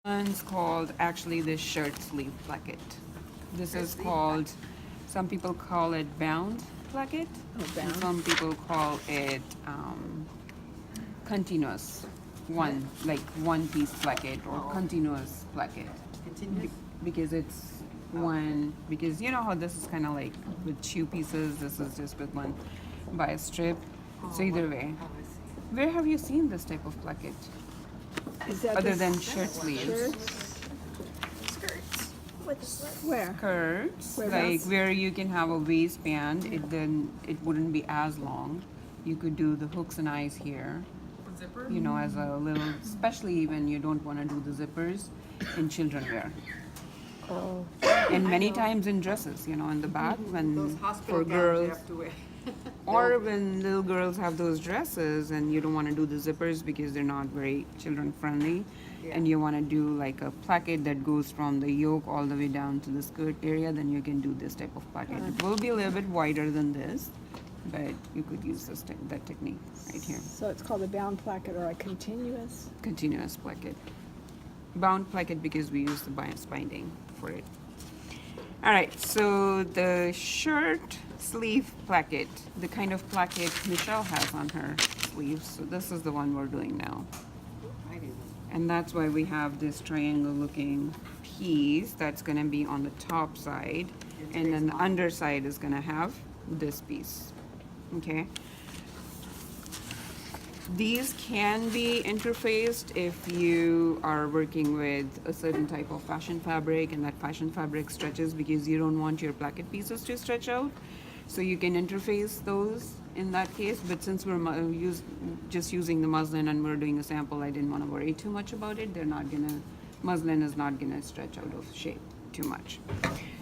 One's called actually the shirt sleeve placket. This is called, some people call it bound placket, and some people call it continuous like one piece placket or continuous placket. Continuous? Because it's one, because you know how this is kind of like with two pieces, this is just with one by a strip. So either way. Where have you seen this type of placket? Is that Other the than shirt sleeves? shirts? Skirts. Where? Skirts, like Whereabouts? where you can have a waistband, it wouldn't be as long. You could do the hooks and eyes here, Zipper? you know, as a little, especially when you don't want to do the zippers in children wear. Oh, And many times in dresses, you know, in the back Those when hospital for gowns you girls, have to wear. or when little girls have those dresses and you don't want to do the zippers because they're not very children friendly, and you want to do like a placket that goes from the yoke all the way down to the skirt area, then you can do this type of placket. It will be a little bit wider than this, but you could use that technique right here. so it's called a bound placket or a continuous? Continuous placket. Bound placket because we use the bias binding for it. All right, so the shirt sleeve placket, the kind of placket Michelle has on her sleeves. So this is the one we're doing now. I do. And that's why we have this triangle looking piece that's gonna be on the top side. And then the underside is gonna have this piece, okay? These can be interfaced if you are working with a certain type of fashion fabric and that fashion fabric stretches because you don't want your placket pieces to stretch out. So you can interface those in that case, but since we're just using the muslin and we're doing a sample, I didn't want to worry too much about it. Muslin is not gonna stretch out of shape too much.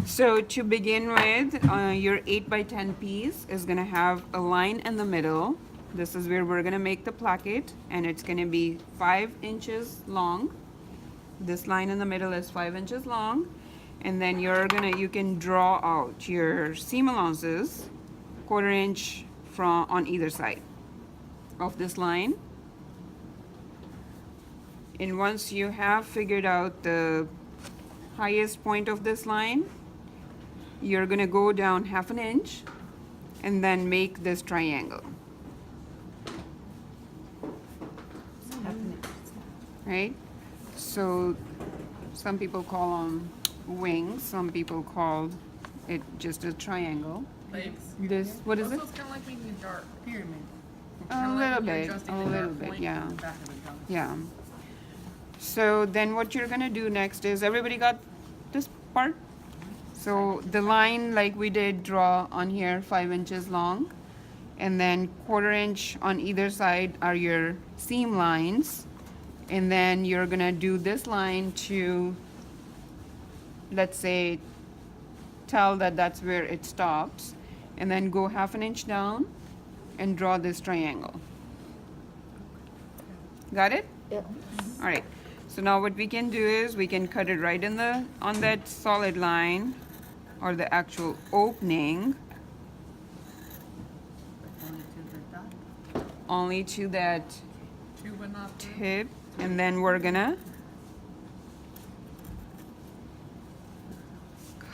So to begin with, your 8x10 piece is gonna have a line in the middle. This is where we're gonna make the placket, and it's gonna be 5 inches long. This line in the middle is 5 inches long, and then you can draw out your seam allowances, 1/4 inch on either side of this line. And once you have figured out the highest point of this line, you're gonna go down 1/2 inch and then make this triangle. Right? So some people call them wings, some people call it just a triangle. Legs? This, what is it? Also, it's kind of like making a dark pyramid. A little bit, yeah. Yeah. So then what you're gonna do next is, everybody got this part? So the line like we did draw on here, 5 inches long, and then 1/4 inch on either side are your seam lines. And then you're gonna do this line to, let's say, tell that that's where it stops, and then go 1/2 inch down and draw this triangle. Got it? Yeah. All right. So now what we can do is we can cut it right on that solid line or the actual opening, only to that Two, but not three. tip, and then we're gonna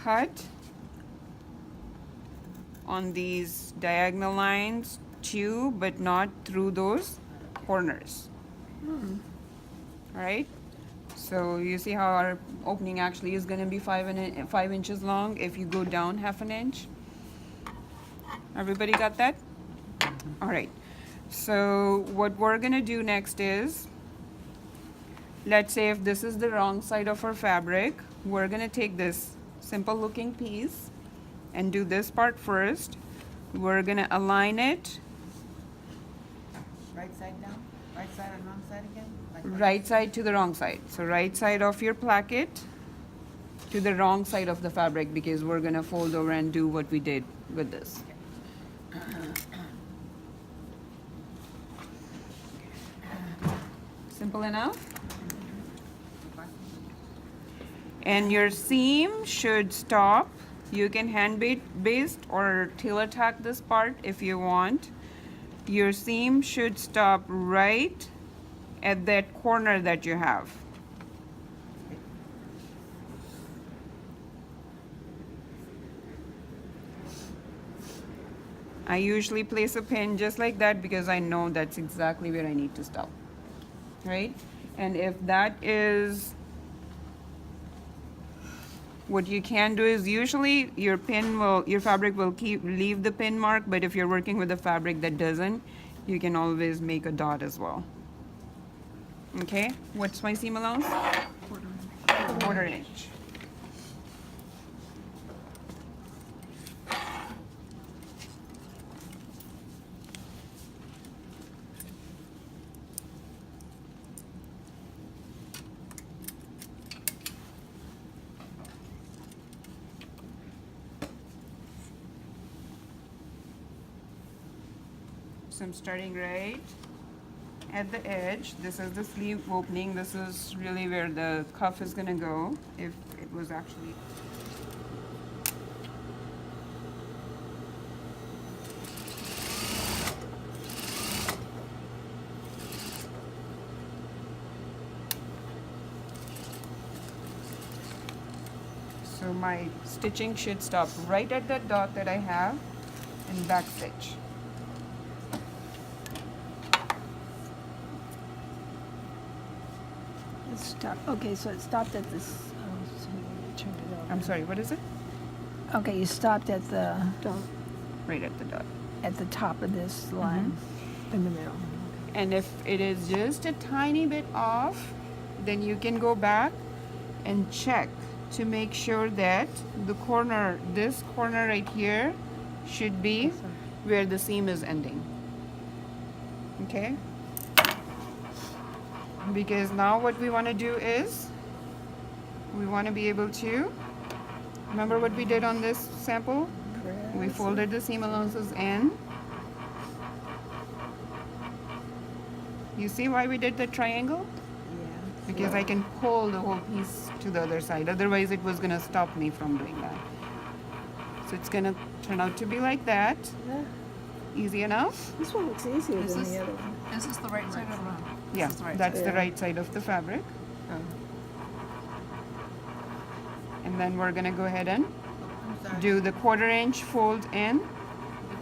cut on these diagonal lines too, but not through those corners. All right, so you see how our opening actually is going to be 5 inches long if you go down 1/2 inch. Everybody got that? All right, so what we're going to do next is, let's say if this is the wrong side of our fabric, we're going to take this simple looking piece and do this part first. We're going to align it Right side down? Right side and wrong side again? Like right side to the wrong side. So right side of your placket to the wrong side of the fabric, because we're going to fold over and do what we did with this. Simple enough? And your seam should stop. You can hand baste or tailor tack this part if you want. Your seam should stop right at that corner that you have. I usually place a pin just like that because I know that's exactly where I need to stop, right? And if that is, what you can do is usually your fabric will leave the pin mark, but if you're working with a fabric that doesn't, you can always make a dot as well. Okay, what's my seam allowance? Quarter inch. So I'm starting right at the edge. This is the sleeve opening. This is really where the cuff is gonna go, if it was actually. So my stitching should stop right at that dot that I have and back stitch. It stopped. Okay, so it stopped at this. Oh, so you turned it over. I'm sorry, what is it? Okay, you stopped at the Right at the dot. at the top of this line in the middle. And if it is just a tiny bit off, then you can go back and check to make sure that the corner, this corner right here, should be where the seam is ending. Okay? Because now what we want to do is, we want to be able to, remember what we did on this sample? We folded the seam allowances in. You see why we did the triangle? Because I can pull the whole piece to the other side. Otherwise it was going to stop me from doing that. So it's going to turn out to be like that. Yeah. Easy enough? This one looks easier Is than this- the other one. Is this the right side or wrong? Yeah, This is the right that's side. the right side of the fabric. And then we're going to go ahead and I'm sorry. do the 1/4 inch fold in You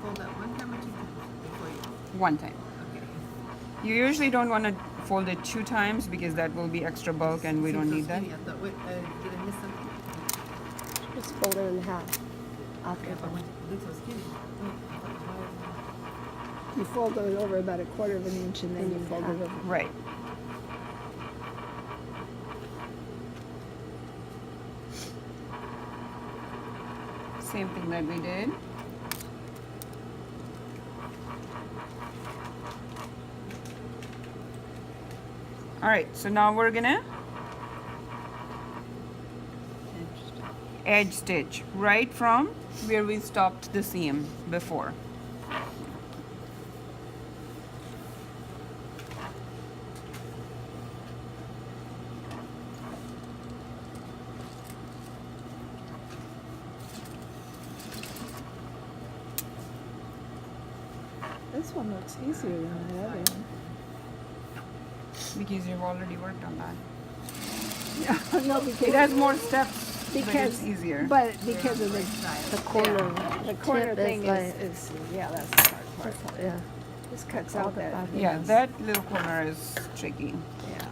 fold that one time or two times before you? one time. Okay. You usually don't want to fold it 2 times because that will be extra bulk and we don't Seems so need that. skinny. I thought, wait, did I miss something? Just fold it in half. Okay, if I went, it looks so skinny. I thought it was You fold it over about 1/4 of an inch and then you fold it over. Right. Same thing that we did. All right, so now we're gonna edge stitch right from where we stopped the seam before. This one looks easier than the other one. Because you've already worked on that. No, It because has more steps, but because it's easier. But because of the corner, the corner Tip thing is like- is yeah, that's the hard part. Yeah. This cuts All out the that. back. Yeah, that little corner is tricky. Yeah.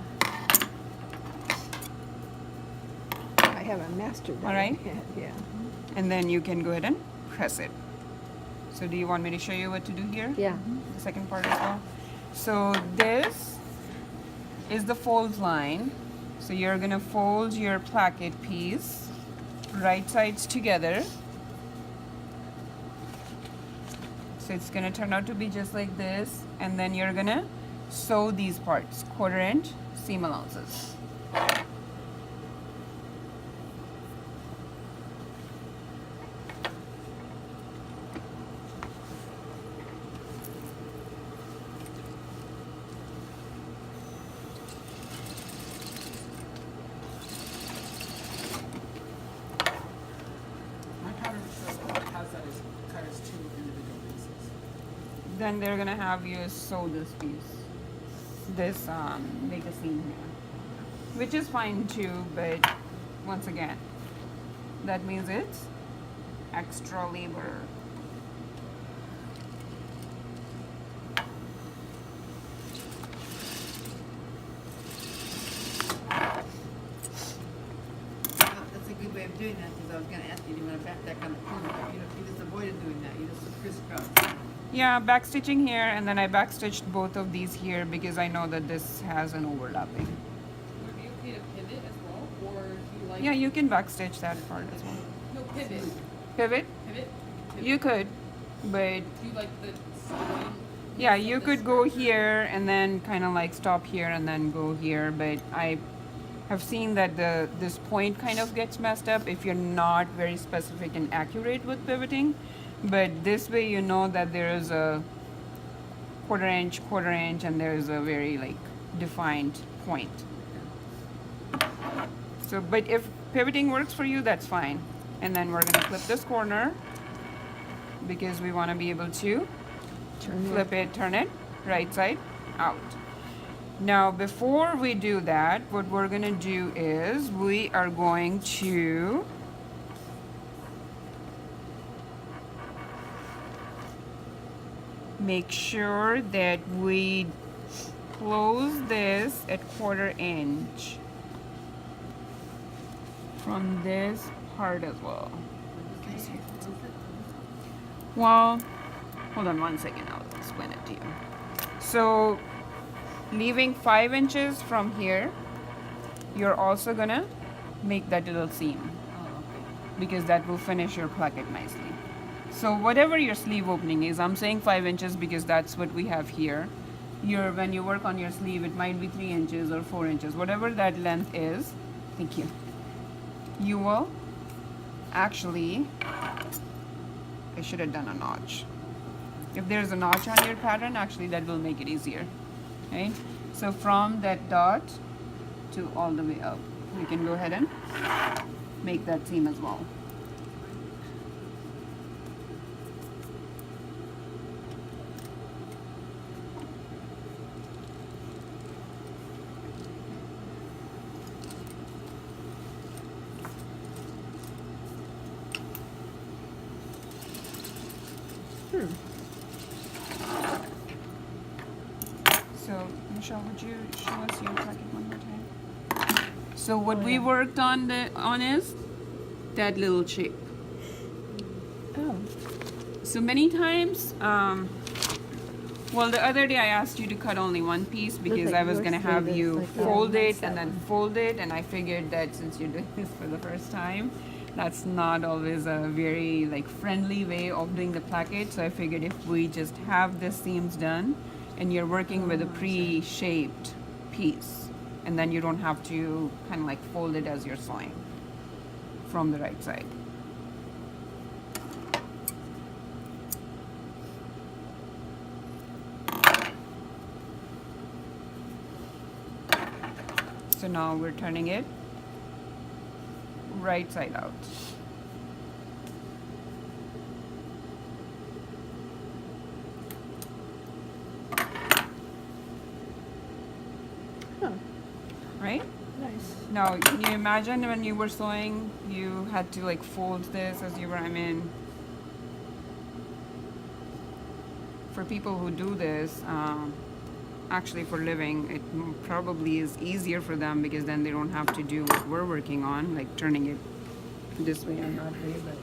I haven't mastered that. All right. yet, yeah. And then you can go ahead and press it. So do you want me to show you what to do here? Yeah. The second part as well. So this is the fold line. So you're gonna fold your placket piece, right sides together. So it's gonna turn out to be just like this, and then you're gonna sew these parts, 1/4 inch seam allowances. My pattern has that as cut as 2 individual pieces. Then they're gonna have you sew this piece, this make a seam here, which is fine too. But once again, that means it's extra labor. doing that because I was gonna ask you, do you wanna back that on the corner, but you just avoided doing that, you just crisscross. Yeah, back stitching here, and then I back stitched both of these here because I know that this has an overlapping. Would it be okay to pivot as well, or do you like? Yeah, you can back stitch that part as well. No, pivot. Pivot? Pivot? You could, but Do you like the sewing? yeah, you could go here and then kind of like stop here and then go here, but I have seen that this point kind of gets messed up if you're not very specific and accurate with pivoting. But this way you know that there is a quarter inch, and there's a very like defined point. So, but if pivoting works for you, that's fine. And then we're gonna flip this corner because we want to be able to flip it, turn it, right side out. Now, before we do that, what we're gonna do is we are going to make sure that we close this at quarter inch from this part as well. Well, hold on 1 second, I'll explain it to you. So, leaving 5 inches from here, you're also gonna make that little seam because that will finish your placket nicely. So whatever your sleeve opening is, I'm saying 5 inches because that's what we have here. When you work on your sleeve, it might be 3 inches or 4 inches, whatever that length is. Thank you. You will actually, I should have done a notch. If there's a notch on your pattern, actually that will make it easier. Right? So from that dot to all the way up, we can go ahead and make that seam as well. So, Michelle, would you show us your placket one more time? So what we worked on is that little shape. Oh, So many times, well, the other day I asked you to cut only one piece because like I was your gonna have sleeve is you like that. fold Yeah, it that's and that then one. fold it, and I figured that since you're doing this for the first time, that's not always a very like friendly way of doing the placket. So I figured if we just have the seams done, and you're working with a pre-shaped piece, and then you don't have to kind of like fold it as you're sewing from the right side. So now we're turning it right side out. huh, Right? nice. Now, can you imagine when you were sewing, you had to like fold this as you were, for people who do this, actually for living, it probably is easier for them because then they don't have to do what we're working on, like turning it this way or that way, but